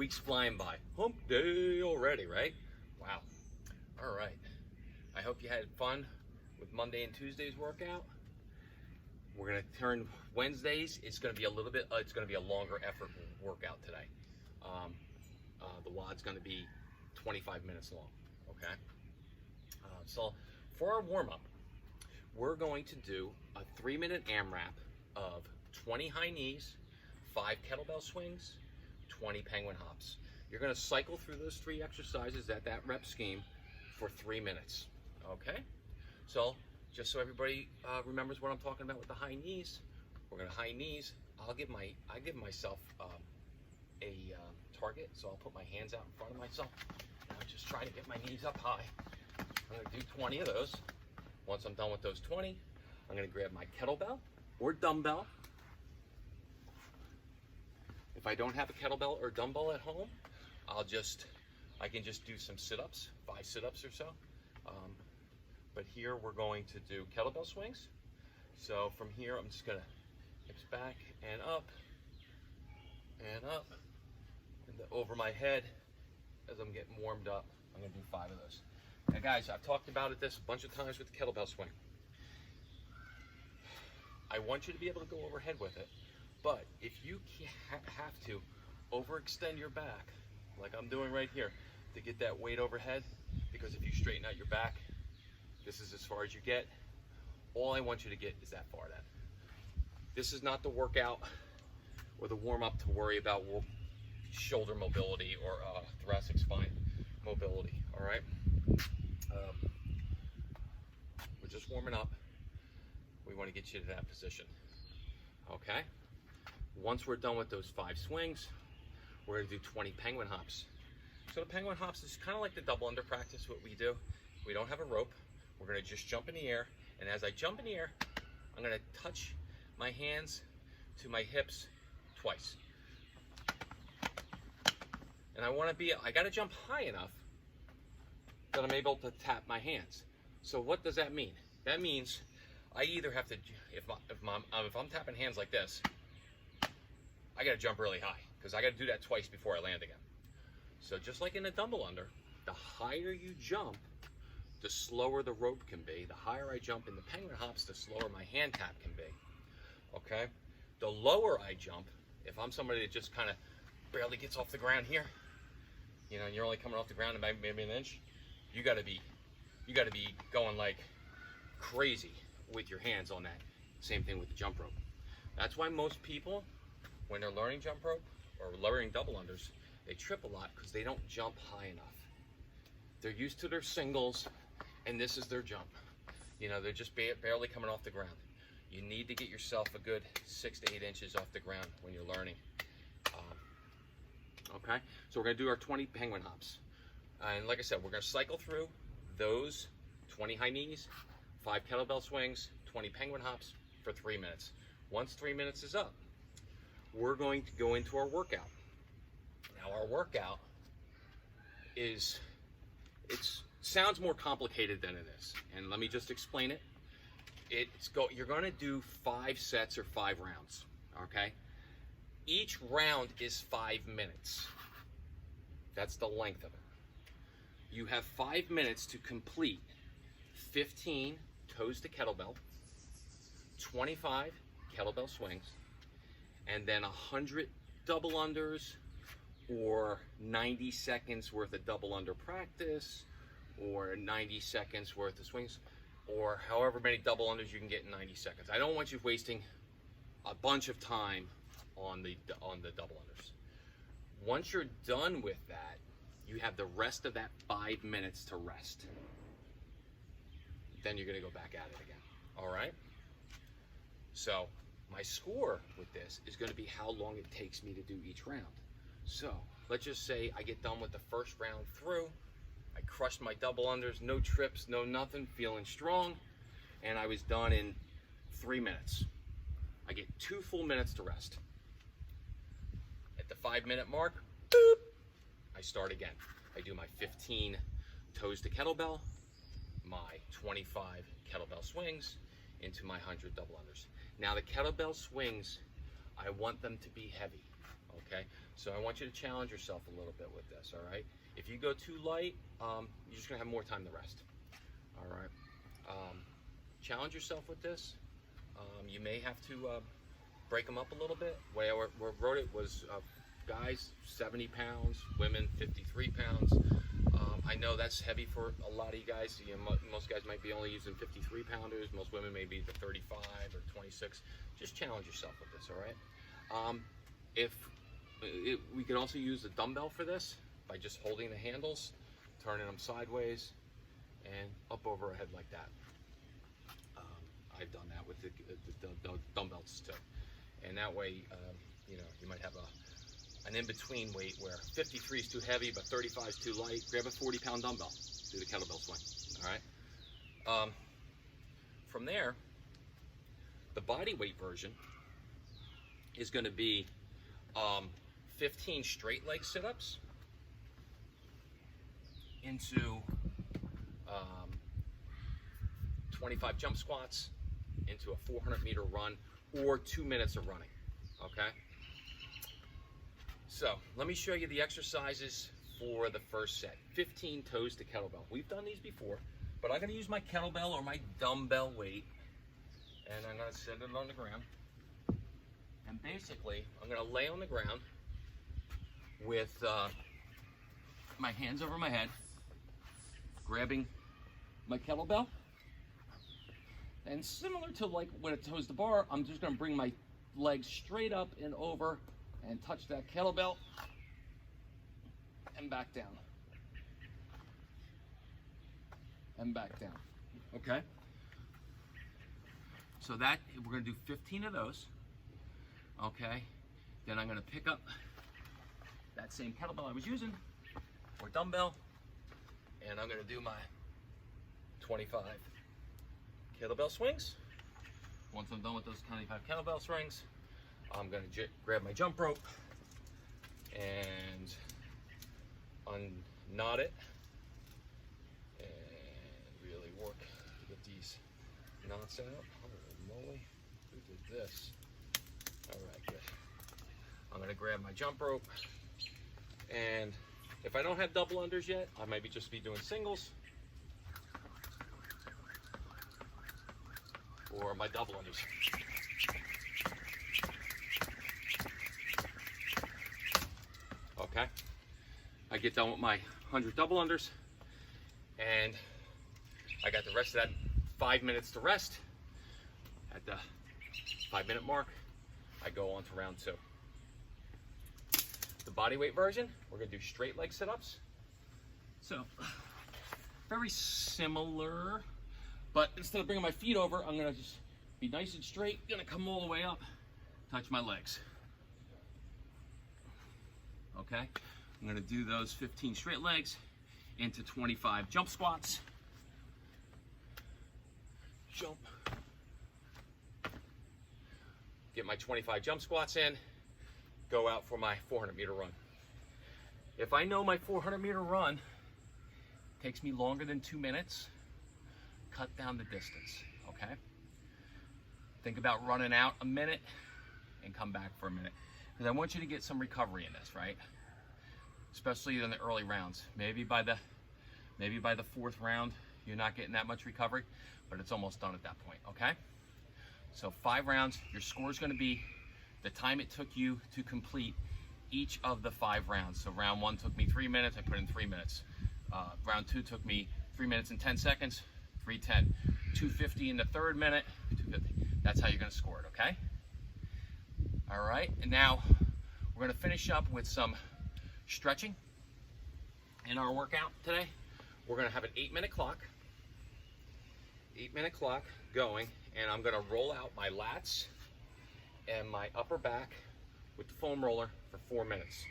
Week's flying by. Hump day already, right? Wow. All right. I hope you had fun with Monday and Tuesday's workout. We're gonna turn Wednesdays. It's gonna be a little bit. It's gonna be a longer effort workout today. The WOD's gonna be 25 minutes long. Okay. So for our warm up, we're going to do a 3-minute AMRAP of 20 high knees, 5 kettlebell swings, 20 penguin hops. You're going to cycle through those 3 exercises at that rep scheme for 3 minutes. Okay? So just so everybody remembers what I'm talking about with the high knees, we're going to high knees. I give myself a target, so I'll put my hands out in front of myself. And I'm just trying to get my knees up high. I'm going to do 20 of those. Once I'm done with those 20, I'm going to grab my kettlebell or dumbbell. If I don't have a kettlebell or dumbbell at home, I can just do some sit-ups, 5 sit-ups or so. But here we're going to do kettlebell swings. So from here, I'm just going to hips back and up, and over my head as I'm getting warmed up. I'm going to do 5 of those. Now guys, I've talked about this a bunch of times with the kettlebell swing. I want you to be able to go overhead with it, but if you have to overextend your back, like I'm doing right here, to get that weight overhead, because if you straighten out your back, this is as far as you get. All I want you to get is that far then. This is not the workout or the warm-up to worry about shoulder mobility or thoracic spine mobility, all right? We're just warming up. We want to get you to that position, okay? Once we're done with those 5 swings, we're going to do 20 penguin hops. So the penguin hops is kind of like the double under practice, what we do. We don't have a rope. We're going to just jump in the air, and as I jump in the air, I'm going to touch my hands to my hips twice. And I got to jump high enough that I'm able to tap my hands. So what does that mean? That means I either have to, if I'm tapping hands like this, I got to jump really high, because I got to do that twice before I land again. So just like in a double under, the higher you jump, the slower the rope can be. The higher I jump in the penguin hops, the slower my hand tap can be. Okay? The lower I jump, if I'm somebody that just kind of barely gets off the ground here, you know, and you're only coming off the ground maybe an inch, you got to be going like crazy with your hands on that. Same thing with the jump rope. That's why most people, when they're learning jump rope or learning double unders, they trip a lot because they don't jump high enough. They're used to their singles, and this is their jump. You know, they're just barely coming off the ground. You need to get yourself a good 6 to 8 inches off the ground when you're learning. Okay, so we're going to do our 20 penguin hops. And like I said, we're going to cycle through those 20 high knees, 5 kettlebell swings, 20 penguin hops for 3 minutes. Once 3 minutes is up, we're going to go into our workout. Now our workout it sounds more complicated than it is. And let me just explain it. You're going to do 5 sets or 5 rounds, okay? Each round is 5 minutes. That's the length of it. You have 5 minutes to complete 15 toes to kettlebell, 25 kettlebell swings, and then 100 double unders, or 90 seconds worth of double under practice, or 90 seconds worth of swings, or however many double unders you can get in 90 seconds. I don't want you wasting a bunch of time on the double unders. Once you're done with that, you have the rest of that 5 minutes to rest. Then you're going to go back at it again. All right? So my score with this is going to be how long it takes me to do each round. So let's just say I get done with the first round through. I crushed my double unders, no trips, no nothing, feeling strong, and I was done in 3 minutes. I get 2 full minutes to rest. At the 5-minute mark, boop, I start again. I do my 15 toes to kettlebell, my 25 kettlebell swings into my 100 double unders. Now the kettlebell swings, I want them to be heavy. okay? So I want you to challenge yourself a little bit with this, all right? If you go too light, you're just gonna have more time to rest, all right? Challenge yourself with this. You may have to break them up a little bit. The way I wrote it was guys 70 pounds, women 53 pounds. I know that's heavy for a lot of you guys. You know, most guys might be only using 53 pounders. Most women may be the 35 or 26. Just challenge yourself with this, all right? We could also use a dumbbell for this by just holding the handles, turning them sideways, and up over a head like that. I've done that with the dumbbells too. And that way, you know, you might have an in-between weight where 53 is too heavy, but 35 is too light. Grab a 40-pound dumbbell, do the kettlebell swing, all right? From there, the body weight version is gonna be 15 straight leg sit-ups into 25 jump squats into a 400-meter run or 2 minutes of running, okay? So let me show you the exercises for the first set. 15 toes to kettlebell. We've done these before, but I'm gonna use my kettlebell or my dumbbell weight, and I'm gonna set it on the ground. And basically, I'm gonna lay on the ground with my hands over my head, grabbing my kettlebell. And similar to like when it toes the bar, I'm just gonna bring my legs straight up and over and touch that kettlebell and back down. And back down, okay? So that, we're gonna do 15 of those, okay? Then I'm gonna pick up that same kettlebell I was using, or dumbbell, and I'm gonna do my 25 kettlebell swings. Once I'm done with those 25 kettlebell swings, I'm gonna grab my jump rope and unknot it and really work to get these knots out. Holy moly, who did this? All right, good. I'm gonna grab my jump rope, and if I don't have double unders yet, I might just be doing singles or my double unders. Okay, I get done with my 100 double unders, and I got the rest of that 5 minutes to rest. At the 5-minute mark, I go on to round 2. The body weight version, we're gonna do straight leg sit-ups. So, very similar, but instead of bringing my feet over, I'm gonna just be nice and straight, gonna come all the way up, touch my legs. Okay, I'm gonna do those 15 straight legs into 25 jump squats. Jump. Get my 25 jump squats in, go out for my 400-meter run. If I know my 400-meter run takes me longer than 2 minutes, cut down the distance, okay? Think about running out a minute and come back for a minute. Because I want you to get some recovery in this, right? Especially in the early rounds. Maybe by the 4th round, you're not getting that much recovery, but it's almost done at that point, okay? So 5 rounds, your score is gonna be the time it took you to complete each of the 5 rounds. So round 1 took me 3 minutes, I put in 3 minutes. Round 2 took me 3 minutes and 10 seconds, 3:10. 2:50 in the 3rd minute, 2:50. That's how you're gonna score it, okay? All right, and now we're gonna finish up with some stretching in our workout today. We're gonna have an 8-minute clock. 8-minute clock going, and I'm gonna roll out my lats and my upper back with the foam roller for 4 minutes.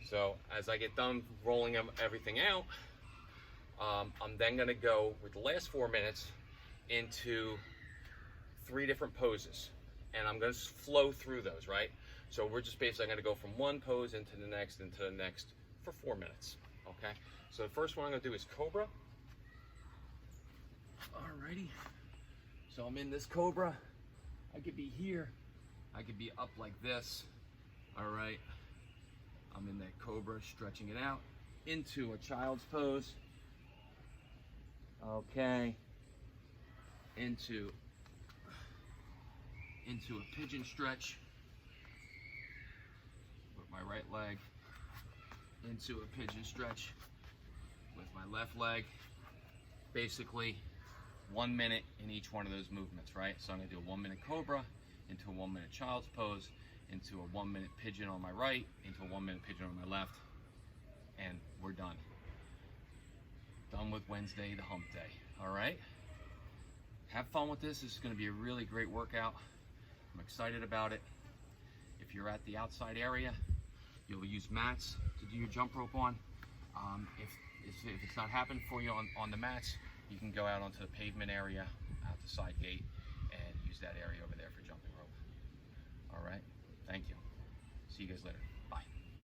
So as I get done rolling everything out, I'm then gonna go with the last 4 minutes into 3 different poses. And I'm gonna flow through those, right? So we're just basically gonna go from one pose into the next for 4 minutes, okay? So the first one I'm gonna do is Cobra. Alrighty, so I'm in this Cobra. I could be here, I could be up like this, All right, I'm in that Cobra, stretching it out into a child's pose. Okay, into a pigeon stretch with my right leg, into a pigeon stretch with my left leg. Basically 1 minute in each one of those movements, right? So I'm gonna do a 1 minute Cobra, into a 1 minute child's pose, into a 1 minute pigeon on my right, into a 1 minute pigeon on my left, and we're done. Done with Wednesday, the hump day. All right? Have fun with this. This is gonna be a really great workout. I'm excited about it. If you're at the outside area, you'll use mats to do your jump rope on. If it's not happening for you on the mats, you can go out onto the pavement area, out the side gate, and use that area over there for jumping rope. All right, thank you. See you guys later.